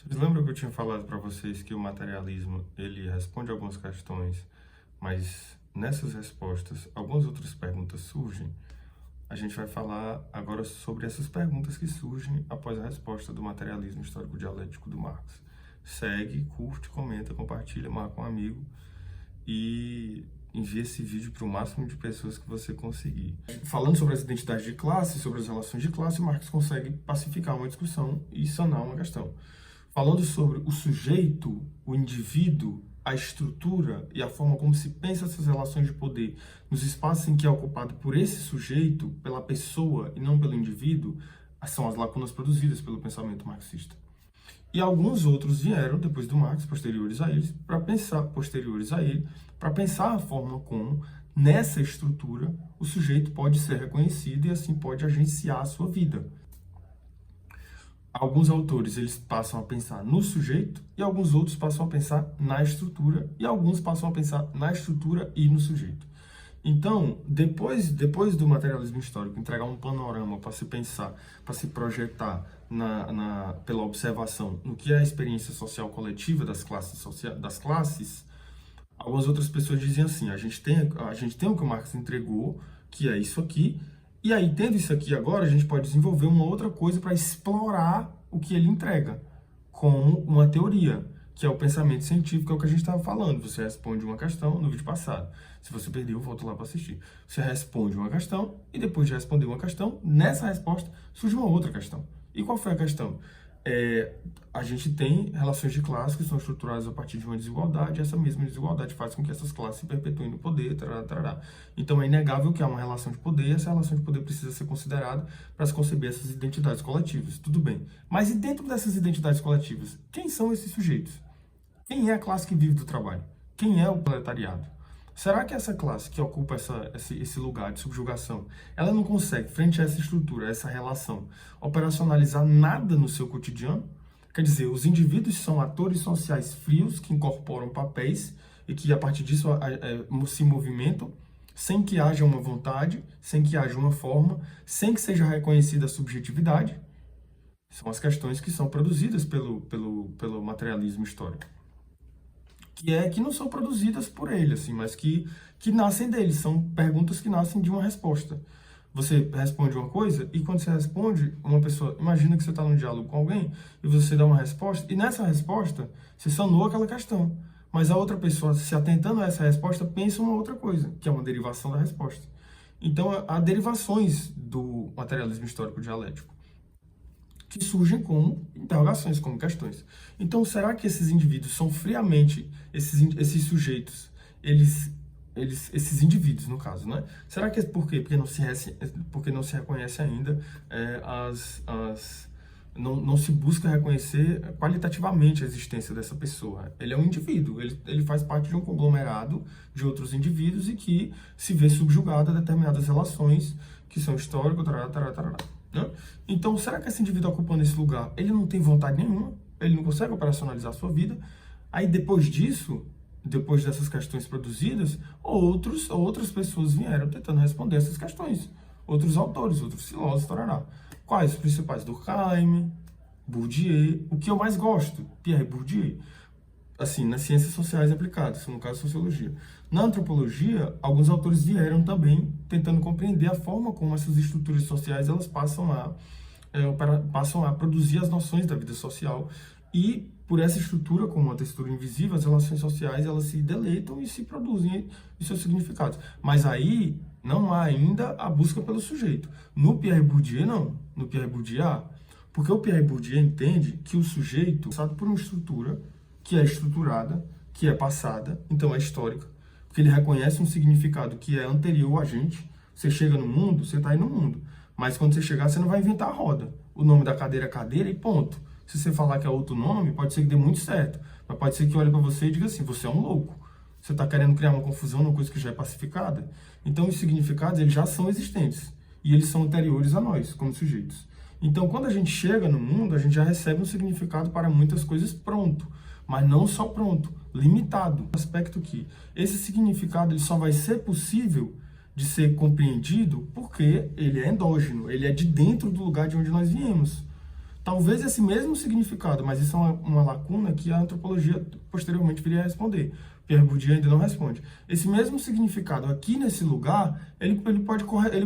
Vocês lembram que eu tinha falado para vocês que o materialismo, ele responde algumas questões, mas nessas respostas, algumas outras perguntas surgem? A gente vai falar agora sobre essas perguntas que surgem após a resposta do materialismo histórico-dialético do Marx. Segue, curte, comenta, compartilha, marca um amigo e envie esse vídeo para o máximo de pessoas que você conseguir. Falando sobre as identidades de classe, sobre as relações de classe, Marx consegue pacificar uma discussão e sanar uma questão. Falando sobre o sujeito, o indivíduo, a estrutura e a forma como se pensa essas relações de poder nos espaços em que é ocupado por esse sujeito, pela pessoa e não pelo indivíduo, são as lacunas produzidas pelo pensamento marxista. E alguns outros vieram depois do Marx, posteriores a ele, para pensar a forma como nessa estrutura o sujeito pode ser reconhecido e assim pode agenciar a sua vida. Alguns autores eles passam a pensar no sujeito e alguns outros passam a pensar na estrutura e alguns passam a pensar na estrutura e no sujeito. Então, depois do materialismo histórico entregar um panorama para se pensar, para se projetar pela observação no que é a experiência social coletiva das classes, algumas outras pessoas dizem assim, a gente tem o que o Marx entregou, que é isso aqui, e aí, tendo isso aqui agora, a gente pode desenvolver uma outra coisa para explorar o que ele entrega, como uma teoria, que é o pensamento científico, é o que a gente estava falando. Você responde uma questão no vídeo passado. Se você perdeu, volta lá para assistir. Você responde uma questão, e depois de responder uma questão, nessa resposta surge uma outra questão. E qual foi a questão? A gente tem relações de classe que são estruturadas a partir de uma desigualdade, e essa mesma desigualdade faz com que essas classes se perpetuem no poder, tarará, tarará. Então é inegável que há uma relação de poder, e essa relação de poder precisa ser considerada para se conceber essas identidades coletivas. Tudo bem. Mas e dentro dessas identidades coletivas, quem são esses sujeitos? Quem é a classe que vive do trabalho? Quem é o proletariado? Será que essa classe que ocupa esse lugar de subjugação, ela não consegue, frente a essa estrutura, a essa relação, operacionalizar nada no seu cotidiano? Quer dizer, os indivíduos são atores sociais frios que incorporam papéis e que, a partir disso, se movimentam sem que haja uma vontade, sem que haja uma forma, sem que seja reconhecida a subjetividade. São as questões que são produzidas pelo materialismo histórico. Que não são produzidas por ele, assim, mas que nascem dele. São perguntas que nascem de uma resposta. Você responde uma coisa e quando você responde, uma pessoa... Imagina que você está num diálogo com alguém e você dá uma resposta e nessa resposta você sanou aquela questão. Mas a outra pessoa, se atentando a essa resposta, pensa uma outra coisa, que é uma derivação da resposta. Então, há derivações do materialismo histórico dialético que surgem como interrogações, como questões. Então, será que esses indivíduos são friamente, esses sujeitos, esses indivíduos, no caso, né? Será que é por quê? Porque não se reconhece ainda, não se busca reconhecer qualitativamente a existência dessa pessoa. Ele é um indivíduo, ele faz parte de um conglomerado de outros indivíduos e que se vê subjugado a determinadas relações que são históricas, né? Então, será que esse indivíduo ocupando esse lugar, ele não tem vontade nenhuma? Ele não consegue operacionalizar a sua vida? Aí, depois disso, depois dessas questões produzidas, outras pessoas vieram tentando responder essas questões. Outros autores, outros filósofos, tarará. Quais os principais? Durkheim, Bourdieu. O que eu mais gosto? Pierre Bourdieu. Assim, nas ciências sociais aplicadas, no caso, sociologia. Na antropologia, alguns autores vieram também tentando compreender a forma como essas estruturas sociais elas passam a produzir as noções da vida social e, por essa estrutura, como uma textura invisível, as relações sociais elas se deleitam e se produzem os seus significados. Mas aí não há ainda a busca pelo sujeito. No Pierre Bourdieu, não. No Pierre Bourdieu há. Porque o Pierre Bourdieu entende que o sujeito é passado por uma estrutura que é estruturada, que é passada, então é histórica, porque ele reconhece um significado que é anterior a gente. Você chega no mundo, você está aí no mundo, mas quando você chegar, você não vai inventar a roda. O nome da cadeira é cadeira e ponto. Se você falar que é outro nome, pode ser que dê muito certo, mas pode ser que olhe para você e diga assim, você é um louco. Você está querendo criar uma confusão numa coisa que já é pacificada. Então, os significados, eles já são existentes, e eles são anteriores a nós, como sujeitos. Então, quando a gente chega no mundo, a gente já recebe um significado para muitas coisas pronto, mas não só pronto, limitado. O aspecto que esse significado ele só vai ser possível de ser compreendido porque ele é endógeno, ele é de dentro do lugar de onde nós viemos. Talvez esse mesmo significado, mas isso é uma lacuna que a antropologia posteriormente viria a responder. Pierre Bourdieu ainda não responde. Esse mesmo significado aqui nesse lugar, ele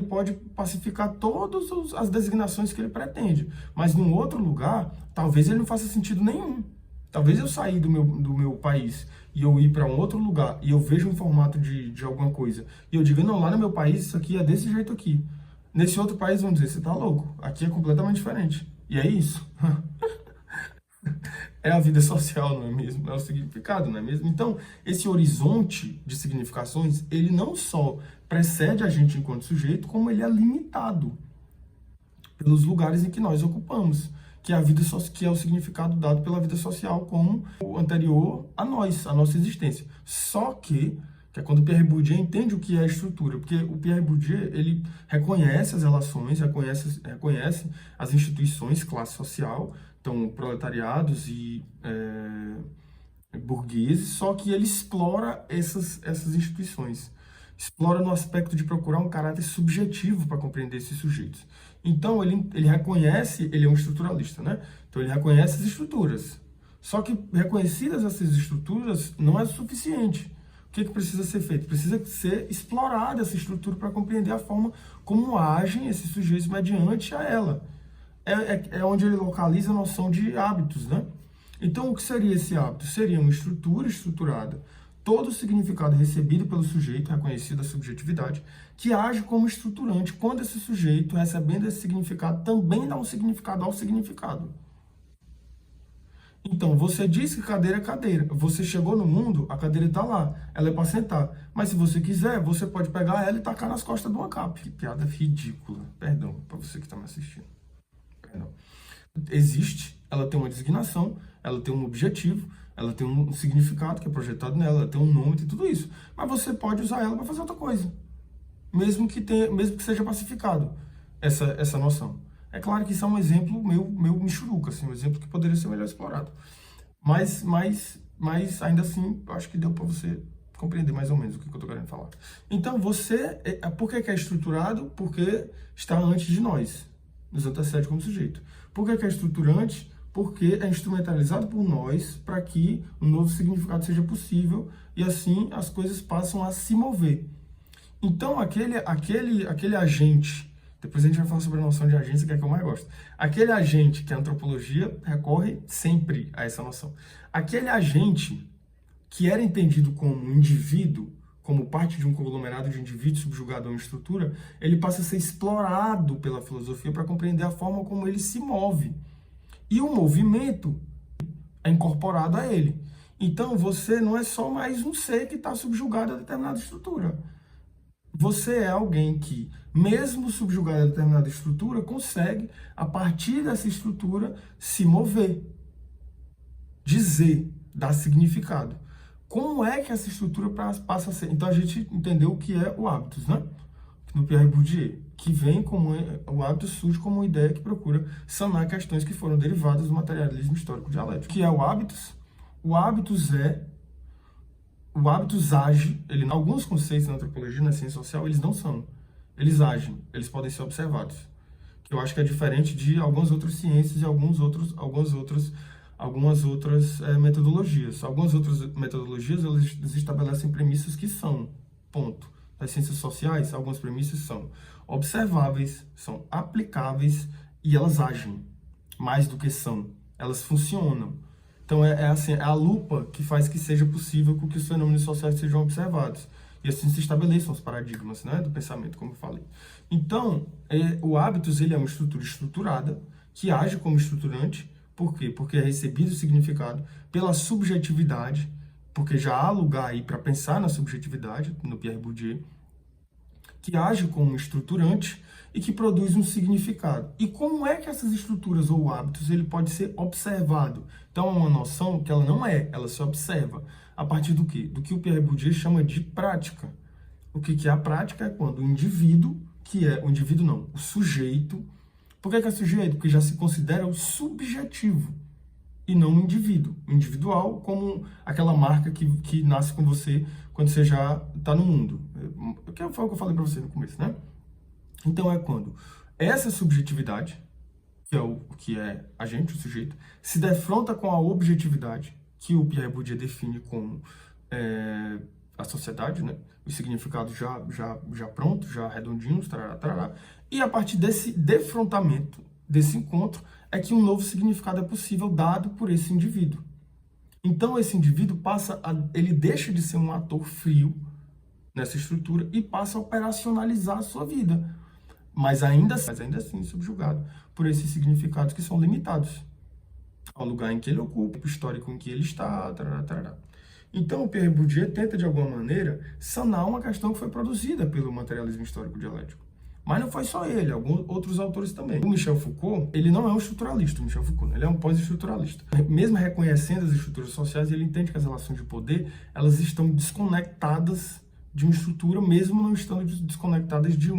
pode pacificar todas as designações que ele pretende. Mas num outro lugar, talvez ele não faça sentido nenhum. Talvez eu sair do meu país e eu ir para um outro lugar e eu vejo um formato de alguma coisa e eu diga, não, lá no meu país isso aqui é desse jeito aqui. Nesse outro país vão dizer, você tá louco, aqui é completamente diferente. E é isso. É a vida social, não é mesmo? É o significado, não é mesmo? Então, esse horizonte de significações, ele não só precede a gente enquanto sujeito, como ele é limitado pelos lugares em que nós ocupamos, que é a vida que é o significado dado pela vida social como o anterior a nós, a nossa existência. Só que é quando Pierre Bourdieu entende o que é a estrutura, porque o Pierre Bourdieu, ele reconhece as relações, reconhece as instituições, classe social, então proletariados e burgueses, só que ele explora essas instituições, explora no aspecto de procurar um caráter subjetivo para compreender esses sujeitos. Então, ele reconhece, ele é um estruturalista, né? Então, ele reconhece as estruturas. Só que, reconhecidas essas estruturas, não é suficiente. O que precisa ser feito? Precisa ser explorada essa estrutura para compreender a forma como agem esses sujeitos mediante a ela. É onde ele localiza a noção de hábitos, né? Então, o que seria esse hábito? Seria uma estrutura estruturada, todo o significado recebido pelo sujeito, reconhecido a subjetividade, que age como estruturante quando esse sujeito, recebendo esse significado, também dá um significado ao significado. Então, você diz que cadeira é cadeira. Você chegou no mundo, a cadeira está lá. Ela é para sentar. Mas se você quiser, você pode pegar ela e tacar nas costas de uma capa. Que piada ridícula. Perdão, para você que está me assistindo. Perdão. Existe, ela tem uma designação, ela tem um objetivo, ela tem um significado que é projetado nela, ela tem um nome, tem tudo isso. Mas você pode usar ela para fazer outra coisa. Mesmo que seja pacificado essa noção. É claro que isso é um exemplo meio michuruca, assim, um exemplo que poderia ser melhor explorado. Mas ainda assim, eu acho que deu para você compreender mais ou menos o que eu estou querendo falar. Então, por que é estruturado? Porque está antes de nós, nos antecede como sujeito. Por que é estruturante? Porque é instrumentalizado por nós para que um novo significado seja possível e assim as coisas passam a se mover. Então, aquele agente, depois a gente vai falar sobre a noção de agência, que é a que eu mais gosto. Aquele agente que a antropologia recorre sempre a essa noção. Aquele agente que era entendido como indivíduo, como parte de um conglomerado de indivíduos subjugado a uma estrutura, ele passa a ser explorado pela filosofia para compreender a forma como ele se move. E o movimento é incorporado a ele. Então, você não é só mais um ser que está subjugado a determinada estrutura. Você é alguém que, mesmo subjugado a determinada estrutura, consegue, a partir dessa estrutura, se mover, dizer, dar significado. Como é que essa estrutura passa a ser? Então, a gente entendeu o que é o hábitos, né? No Pierre Bourdieu, que vem como o hábito surge como uma ideia que procura sanar questões que foram derivadas do materialismo histórico dialético. O que é o hábitos? O hábitos age, alguns conceitos na antropologia, na ciência social, eles não são. Eles agem, eles podem ser observados. Que eu acho que é diferente de algumas outras ciências e algumas outras metodologias. Algumas outras metodologias, eles estabelecem premissas que são, ponto. As ciências sociais, algumas premissas são observáveis, são aplicáveis e elas agem mais do que são. Elas funcionam. Então, assim, é a lupa que faz que seja possível que os fenômenos sociais sejam observados. E assim se estabeleçam os paradigmas, né, do pensamento, como eu falei. Então, o hábitos, ele é uma estrutura estruturada, que age como estruturante. Por quê? Porque é recebido o significado pela subjetividade, porque já há lugar aí para pensar na subjetividade, no Pierre Bourdieu, que age como estruturante e que produz um significado. E como é que essas estruturas ou hábitos ele pode ser observado? Então, é uma noção que ela não ela se observa. A partir do quê? Do que o Pierre Bourdieu chama de prática. O que é a prática? É quando o indivíduo, o sujeito. Por que é sujeito? Porque já se considera o subjetivo e não o indivíduo. O individual como aquela marca que nasce com você quando você já está no mundo. Que foi o que eu falei para você no começo, né? Então, é quando essa subjetividade, que é a gente, o sujeito, se defronta com a objetividade que o Pierre Bourdieu define como a sociedade, né? Os significados já prontos, já redondinhos, tarará, tarará. E a partir desse defrontamento, desse encontro, é que um novo significado é possível dado por esse indivíduo. Então, esse indivíduo ele deixa de ser um ator frio nessa estrutura e passa a operacionalizar a sua vida. Mas ainda assim subjugado por esses significados que são limitados ao lugar em que ele ocupa, ao histórico em que ele está, tarará, tarará. Então, o Pierre Bourdieu tenta, de alguma maneira, sanar uma questão que foi produzida pelo materialismo histórico dialético. Mas não foi só ele, alguns outros autores também. O Michel Foucault, ele não é um estruturalista, o Michel Foucault, ele é um pós-estruturalista. Mesmo reconhecendo as estruturas sociais, ele entende que as relações de poder, elas estão desconectadas de uma estrutura, mesmo não estando desconectadas de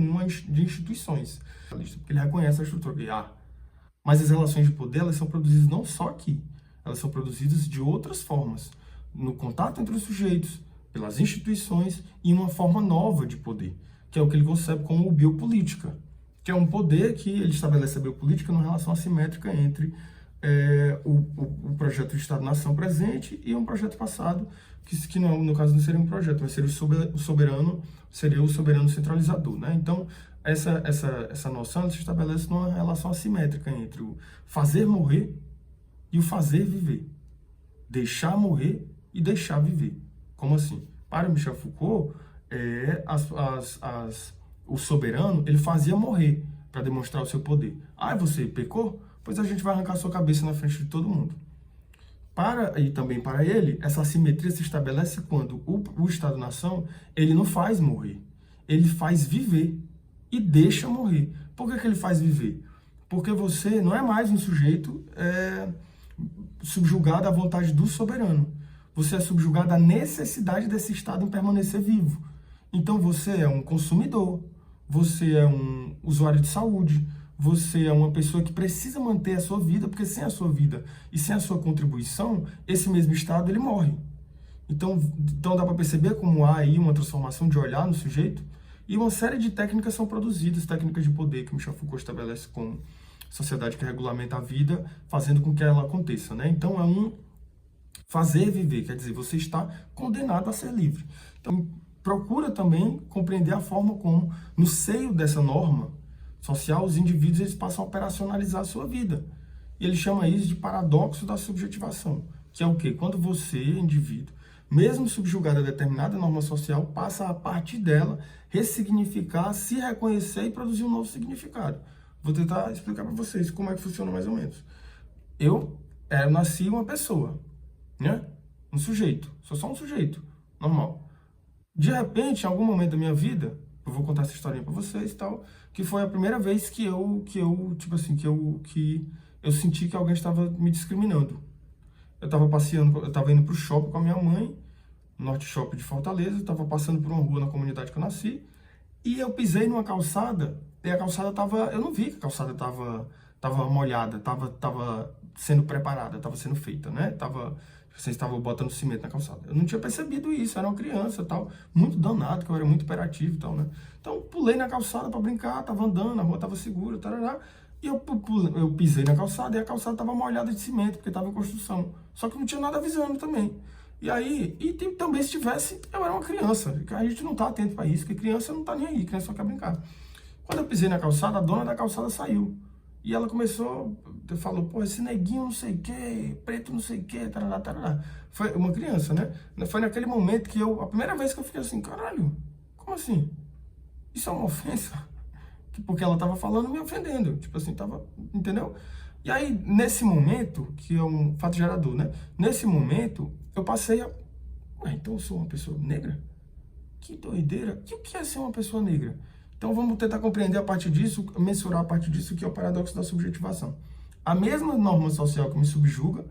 instituições. Porque ele reconhece a estrutura. Mas as relações de poder, elas são produzidas não só aqui, elas são produzidas de outras formas, no contato entre os sujeitos, pelas instituições e uma forma nova de poder, que é o que ele concebe como biopolítica, que é um poder que ele estabelece a biopolítica numa relação assimétrica entre o projeto de Estado-nação presente e um projeto passado, que não, no caso não seria um projeto, mas seria o soberano centralizador, né? Então, essa noção se estabelece numa relação assimétrica entre o fazer morrer e o fazer viver. Deixar morrer e deixar viver. Como assim? Para Michel Foucault, o soberano, ele fazia morrer para demonstrar o seu poder. Você pecou? Pois a gente vai arrancar sua cabeça na frente de todo mundo. E também para ele, essa assimetria se estabelece quando o Estado-nação, ele não faz morrer, ele faz viver e deixa morrer. Por que ele faz viver? Porque você não é mais um sujeito subjugado à vontade do soberano. Você é subjugado à necessidade desse Estado em permanecer vivo. Então você é um consumidor, você é um usuário de saúde, você é uma pessoa que precisa manter a sua vida, porque sem a sua vida e sem a sua contribuição, esse mesmo Estado ele morre. Então dá para perceber como há aí uma transformação de olhar no sujeito, e uma série de técnicas são produzidas, técnicas de poder que Michel Foucault estabelece como sociedade que regulamenta a vida, fazendo com que ela aconteça, né? Então é um fazer viver, quer dizer, você está condenado a ser livre. Então procura também compreender a forma como, no seio dessa norma social, os indivíduos eles passam a operacionalizar a sua vida. E ele chama isso de paradoxo da subjetivação, que é o quê? Quando você, indivíduo, mesmo subjugado a determinada norma social, passa a partir dela ressignificar, se reconhecer e produzir um novo significado. Vou tentar explicar para vocês como é que funciona mais ou menos. Eu nasci uma pessoa, né? Um sujeito, sou só um sujeito, normal. De repente, em algum momento da minha vida, eu vou contar essa historinha para vocês e tal, que foi a primeira vez que eu senti que alguém estava me discriminando. Eu estava passeando, eu estava indo para o shopping com a minha mãe, Norte Shopping de Fortaleza, estava passando por uma rua na comunidade que eu nasci, e eu pisei numa calçada, e a calçada eu não vi que a calçada estava molhada, estava sendo preparada, estava sendo feita, né? Vocês estavam botando cimento na calçada. Eu não tinha percebido isso, eu era uma criança, tal, muito danado, que eu era muito hiperativo e tal, né? Então, pulei na calçada para brincar, estava andando, a rua estava segura, tarará, e eu pisei na calçada, e a calçada estava molhada de cimento, porque estava em construção. Só que não tinha nada avisando também. E aí, também se tivesse, eu era uma criança, a gente não tá atento para isso, porque criança não tá nem aí, criança só quer brincar. Quando eu pisei na calçada, a dona da calçada saiu. E ela falou, pô, esse neguinho não sei o que, preto não sei o que, tarará, tarará. Foi uma criança, né? Foi naquele momento que a primeira vez que eu fiquei assim, caralho, como assim? Isso é uma ofensa? Porque ela tava falando me ofendendo, tipo assim, entendeu? E aí, nesse momento, que é um fato gerador, né? Nesse momento, eu passei então eu sou uma pessoa negra? Que doideira! E o que é ser uma pessoa negra? Então vamos tentar compreender a partir disso, mensurar a partir disso, que é o paradoxo da subjetivação. A mesma norma social que me subjuga,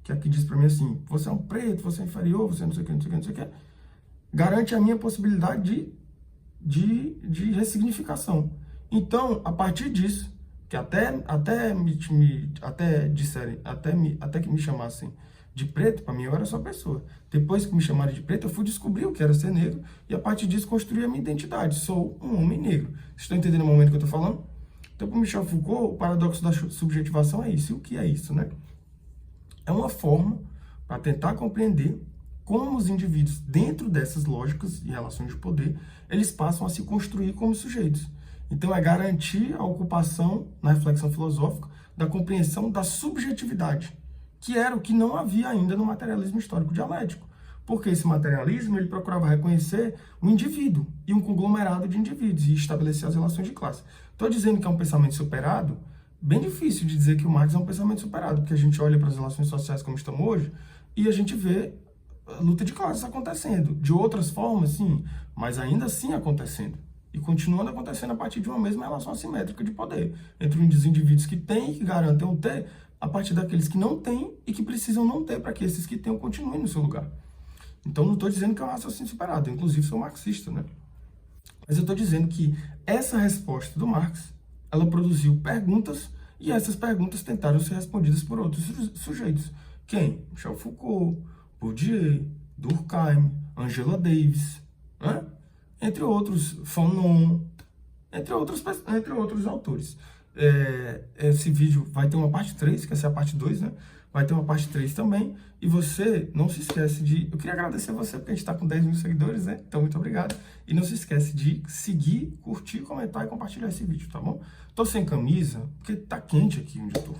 que aqui diz para mim assim, você é um preto, você é inferior, você não sei o que, não sei o que, não sei o que, garante a minha possibilidade de ressignificação. Então, a partir disso, que até que me chamassem de preto, para mim eu era só pessoa. Depois que me chamaram de preto, eu fui descobrir o que era ser negro e a partir disso construí a minha identidade. Sou um homem negro. Vocês estão entendendo o momento que eu estou falando? Então, para Michel Foucault, o paradoxo da subjetivação é isso. E o que é isso, né? É uma forma para tentar compreender como os indivíduos, dentro dessas lógicas e relações de poder, eles passam a se construir como sujeitos. Então, é garantir a ocupação, na reflexão filosófica, da compreensão da subjetividade, que era o que não havia ainda no materialismo histórico dialético. Porque esse materialismo ele procurava reconhecer o indivíduo e um conglomerado de indivíduos e estabelecer as relações de classe. Estou dizendo que é um pensamento superado, bem difícil de dizer que o Marx é um pensamento superado, porque a gente olha para as relações sociais como estamos hoje e a gente vê a luta de classes acontecendo. De outras formas, sim, mas ainda assim acontecendo. E continuando acontecendo a partir de uma mesma relação assimétrica de poder entre os indivíduos que têm e que garantem o ter, a partir daqueles que não têm e que precisam não ter para que esses que tenham continuem no seu lugar. Então, não estou dizendo que é um raciocínio superado, eu, inclusive sou marxista, né? Mas eu estou dizendo que essa resposta do Marx, ela produziu perguntas e essas perguntas tentaram ser respondidas por outros sujeitos. Quem? Michel Foucault, Bourdieu, Durkheim, Angela Davis, né? Entre outros, Fanon, entre outros autores. Esse vídeo vai ter uma parte 3, que essa é a parte 2, né? Vai ter uma parte 3 também. E você não se esquece de... Eu queria agradecer a você, porque a gente está com 10 mil seguidores, né? Então, muito obrigado. E não se esquece de seguir, curtir, comentar e compartilhar esse vídeo, tá bom? Tô sem camisa, porque tá quente aqui onde eu tô.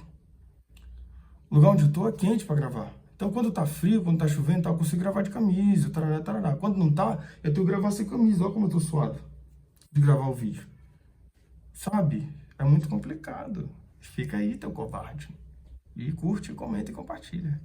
O lugar onde eu tô é quente para gravar. Então, quando tá frio, quando tá chovendo, tá, eu consigo gravar de camisa, tarará, tarará. Quando não tá, eu tenho que gravar sem camisa. Olha como eu tô suado de gravar o vídeo. Sabe? É muito complicado. Fica aí, teu covarde. E curte, comenta e compartilha.